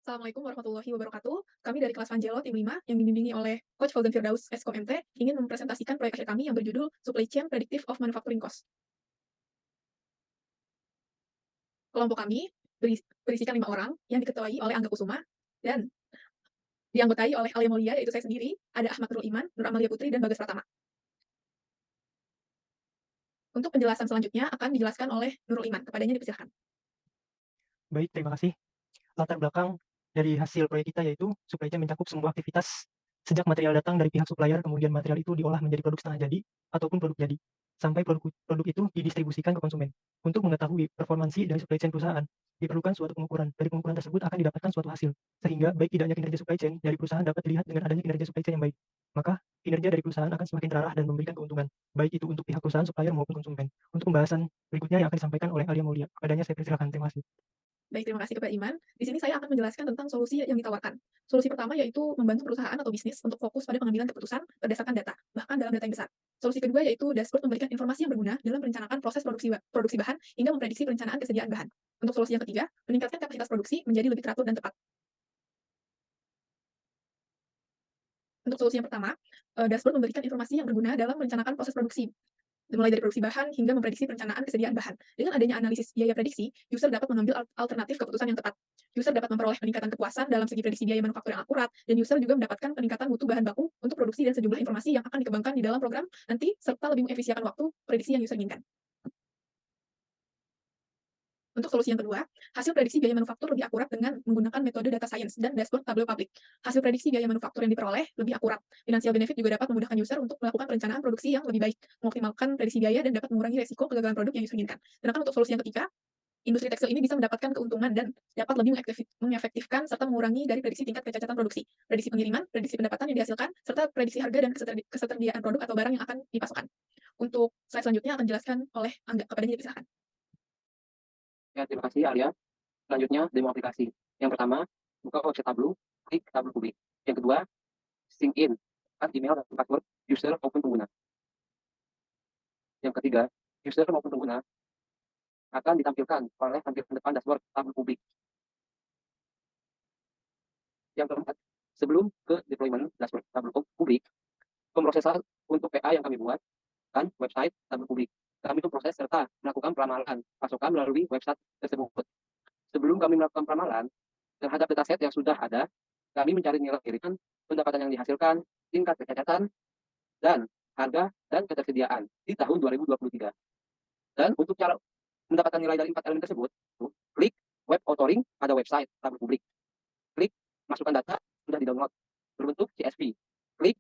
Assalamualaikum warahmatullahi wabarakatuh. Kami dari kelas Vanjelo tim 5 yang dibimbingi oleh Coach Fauzan Firdaus, Eskom MT, ingin mempresentasikan proyek akhir kami yang berjudul Supply Chain Predictive of Manufacturing Cost. Kelompok kami berisikan 5 orang yang diketuai oleh Angga Kusuma dan dianggotai oleh Alia Mulia, yaitu saya sendiri, ada Ahmad Nurul Iman, Nur Amalia Putri, dan Bagas Pratama. Untuk penjelasan selanjutnya akan dijelaskan oleh Nurul Iman. Kepadanya dipersilakan. Baik, terima kasih. Latar belakang dari hasil proyek kita yaitu supply chain mencakup semua aktivitas sejak material datang dari pihak supplier, kemudian material itu diolah menjadi produk setengah jadi ataupun produk jadi, sampai produk itu didistribusikan ke konsumen. Untuk mengetahui performansi dari supply chain perusahaan, diperlukan suatu pengukuran. Dari pengukuran tersebut akan didapatkan suatu hasil, sehingga baik tidaknya kinerja supply chain dari perusahaan dapat dilihat dengan adanya kinerja supply chain yang baik. Maka kinerja dari perusahaan akan semakin terarah dan memberikan keuntungan, baik itu untuk pihak perusahaan, supplier maupun konsumen. Untuk pembahasan berikutnya yang akan disampaikan oleh Alia Mulia, kepadanya saya persilakan. Terima kasih. Baik, terima kasih kepada Iman. Di sini saya akan menjelaskan tentang solusi yang ditawarkan. Solusi pertama yaitu membantu perusahaan atau bisnis untuk fokus pada pengambilan keputusan berdasarkan data, bahkan dalam data yang besar. Solusi kedua yaitu dashboard memberikan informasi yang berguna dalam merencanakan proses produksi bahan hingga memprediksi perencanaan kesediaan bahan. Untuk solusi yang ketiga, meningkatkan kapasitas produksi menjadi lebih teratur dan tepat. Untuk solusi yang pertama, dashboard memberikan informasi yang berguna dalam merencanakan proses produksi, mulai dari produksi bahan hingga memprediksi perencanaan kesediaan bahan. Dengan adanya analisis biaya prediksi, user dapat mengambil alternatif keputusan yang tepat. User dapat memperoleh peningkatan kepuasan dalam segi prediksi biaya manufaktur yang akurat, dan user juga mendapatkan peningkatan mutu bahan baku untuk produksi dan sejumlah informasi yang akan dikembangkan di dalam program nanti, serta lebih mengefisienkan waktu prediksi yang user inginkan. Untuk solusi yang kedua, hasil prediksi biaya manufaktur lebih akurat dengan menggunakan metode data science dan dashboard tabel publik. Hasil prediksi biaya manufaktur yang diperoleh lebih akurat. Financial benefit juga dapat memudahkan user untuk melakukan perencanaan produksi yang lebih baik, mengoptimalkan prediksi biaya, dan dapat mengurangi resiko kegagalan produk yang user inginkan. Sedangkan untuk solusi yang ketiga, industri tekstil ini bisa mendapatkan keuntungan dan dapat lebih mengefektifkan serta mengurangi dari prediksi tingkat kecacatan produksi, prediksi pengiriman, prediksi pendapatan yang dihasilkan, serta prediksi harga dan ketersediaan produk atau barang yang akan dipasokkan. Untuk slide selanjutnya akan dijelaskan oleh Angga. Kepadanya dipersilakan. Ya, terima kasih Alia. Selanjutnya, demo aplikasi. Yang pertama, buka website Tableau, klik Tableau publik. Yang kedua, sync in, email dan password user maupun pengguna. Yang ketiga, user maupun pengguna akan ditampilkan oleh tampilan depan dashboard Tableau publik. Yang keempat, sebelum ke deployment dashboard Tableau publik, pemrosesan untuk PA yang kami buat, kan website Tableau publik. Kami itu proses serta melakukan peramalan pasokan melalui website tersebut. Sebelum kami melakukan peramalan terhadap dataset yang sudah ada, kami mencari nilai kiriman, pendapatan yang dihasilkan, tingkat kecacatan, dan harga dan ketersediaan di tahun 2023. Dan untuk cara mendapatkan nilai dari 4 elemen tersebut, klik web authoring pada website Tableau publik. Klik masukkan data sudah di-download berbentuk CSV. Klik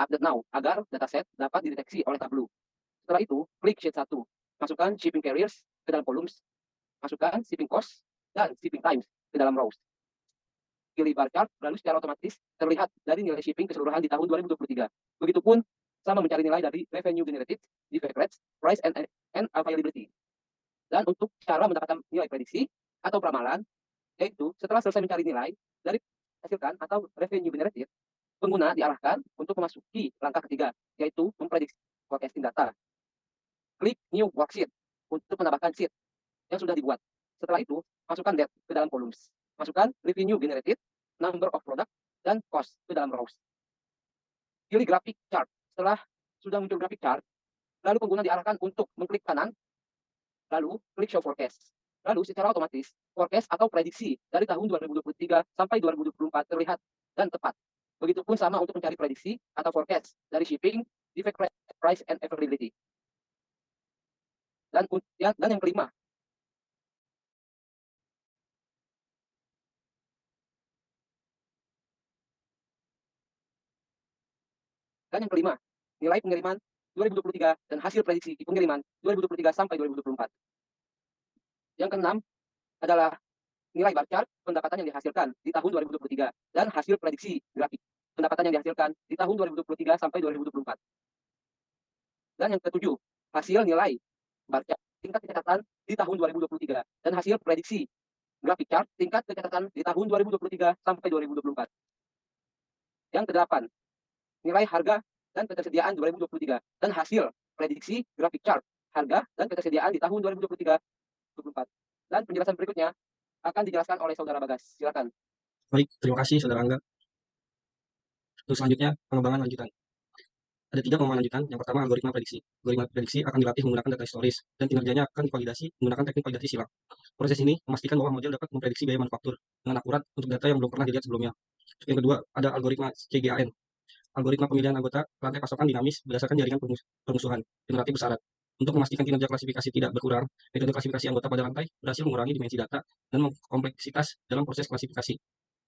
update now agar dataset dapat dideteksi oleh Tableau. Setelah itu, klik sheet 1. Masukkan shipping carriers ke dalam columns, masukkan shipping cost dan shipping times ke dalam rows. Pilih bar chart, lalu secara otomatis terlihat dari nilai shipping keseluruhan di tahun 2023. Begitupun sama mencari nilai dari revenue generated, defect rates, price and availability. Dan untuk cara mendapatkan nilai prediksi atau peramalan, yaitu setelah selesai mencari nilai dari hasilkan atau revenue generated, pengguna diarahkan untuk memasuki langkah ketiga, yaitu memprediksi forecasting data. Klik new worksheet untuk menambahkan sheet yang sudah dibuat. Setelah itu, masukkan date ke dalam columns. Masukkan revenue generated, number of product, dan cost ke dalam rows. Pilih grafik chart. Setelah sudah muncul grafik chart, lalu pengguna diarahkan untuk mengklik kanan, lalu klik show forecast. Lalu secara otomatis, forecast atau prediksi dari tahun 2023 sampai 2024 terlihat dan tepat. Begitupun sama untuk mencari prediksi atau forecast dari shipping, defect rate, price, and availability. Dan yang kelima, nilai pengiriman 2023 dan hasil prediksi pengiriman 2023 sampai 2024. Yang keenam adalah nilai bar chart pendapatan yang dihasilkan di tahun 2023 dan hasil prediksi grafik pendapatan yang dihasilkan di tahun 2023 sampai 2024. Dan yang ketujuh, hasil nilai bar chart tingkat kecacatan di tahun 2023 dan hasil prediksi grafik chart tingkat kecacatan di tahun 2023 sampai 2024. Yang kedelapan, nilai harga dan ketersediaan 2023 dan hasil prediksi grafik chart harga dan ketersediaan di tahun 2023-2024. Dan penjelasan berikutnya akan dijelaskan oleh Saudara Bagas. Silakan. Baik, terima kasih Saudara Angga. Untuk selanjutnya, pengembangan lanjutan. Ada 3 pengembangan lanjutan. Yang pertama, algoritma prediksi. Algoritma prediksi akan dilatih menggunakan data historis dan kinerjanya akan divalidasi menggunakan teknik validasi silang. Proses ini memastikan bahwa model dapat memprediksi biaya manufaktur dengan akurat untuk data yang belum pernah dilihat sebelumnya. Yang kedua, ada algoritma CGAN. Algoritma pemilihan anggota rantai pasokan dinamis berdasarkan jaringan permusuhan generatif bersyarat. Untuk memastikan kinerja klasifikasi tidak berkurang, metode klasifikasi anggota pada rantai berhasil mengurangi dimensi data dan kompleksitas dalam proses klasifikasi.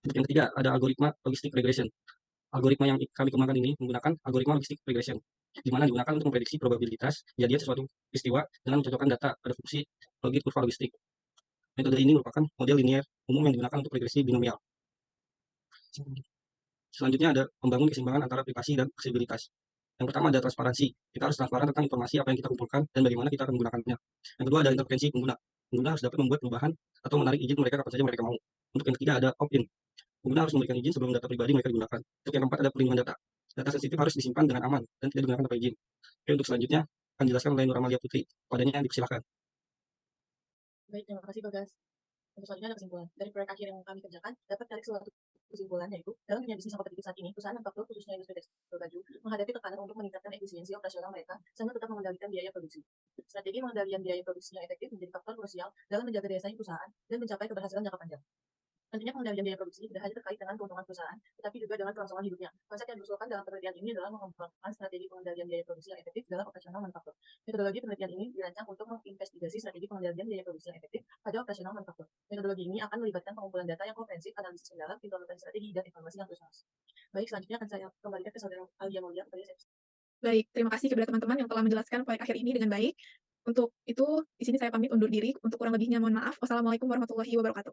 Untuk yang ketiga, ada algoritma logistic regression. Algoritma yang kami kembangkan ini menggunakan algoritma logistic regression, di mana digunakan untuk memprediksi probabilitas kejadian sesuatu peristiwa dengan mencocokkan data pada fungsi logit kurva logistik. Metode ini merupakan model linear umum yang digunakan untuk regresi binomial. Selanjutnya ada membangun keseimbangan antara privasi dan aksesibilitas. Yang pertama ada transparansi. Kita harus transparan tentang informasi apa yang kita kumpulkan dan bagaimana kita akan menggunakannya. Yang kedua ada intervensi pengguna. Pengguna harus dapat membuat perubahan atau menarik izin mereka kapan saja mereka mau. Untuk yang ketiga ada opt-in. Pengguna harus memberikan izin sebelum data pribadi mereka digunakan. Untuk yang keempat ada perlindungan data. Data sensitif harus disimpan dengan aman dan tidak digunakan tanpa izin. Oke, untuk selanjutnya akan dijelaskan oleh Nur Amalia Putri. Padanya dipersilakan. Baik, terima kasih Bagas. Untuk selanjutnya ada kesimpulan. Dari proyek akhir yang kami kerjakan, dapat tarik suatu kesimpulan, yaitu dalam dunia bisnis kompetitif saat ini, perusahaan manufaktur khususnya industri tekstil baju menghadapi tekanan untuk meningkatkan efisiensi operasional mereka sambil tetap mengendalikan biaya produksi. Strategi pengendalian biaya produksi yang efektif menjadi faktor krusial dalam menjaga daya saing perusahaan dan mencapai keberhasilan jangka panjang. Tentunya pengendalian biaya produksi tidak hanya terkait dengan keuntungan perusahaan, tetapi juga dengan kelangsungan hidupnya. Konsep yang diusulkan dalam penelitian ini adalah mengembangkan strategi pengendalian biaya produksi yang efektif dalam operasional manufaktur. Metodologi penelitian ini dirancang untuk menginvestigasi strategi pengendalian biaya produksi yang efektif pada operasional manufaktur. Metodologi ini akan melibatkan pengumpulan data yang komprehensif, analisis mendalam, implementasi strategi, dan evaluasi yang terus. Baik, selanjutnya akan saya kembalikan ke Saudara Alia Maulia kepada saya. Baik, terima kasih kepada teman-teman yang telah menjelaskan proyek akhir ini dengan baik. Untuk itu, di sini saya pamit undur diri. Untuk kurang lebihnya mohon maaf. Wassalamualaikum warahmatullahi wabarakatuh.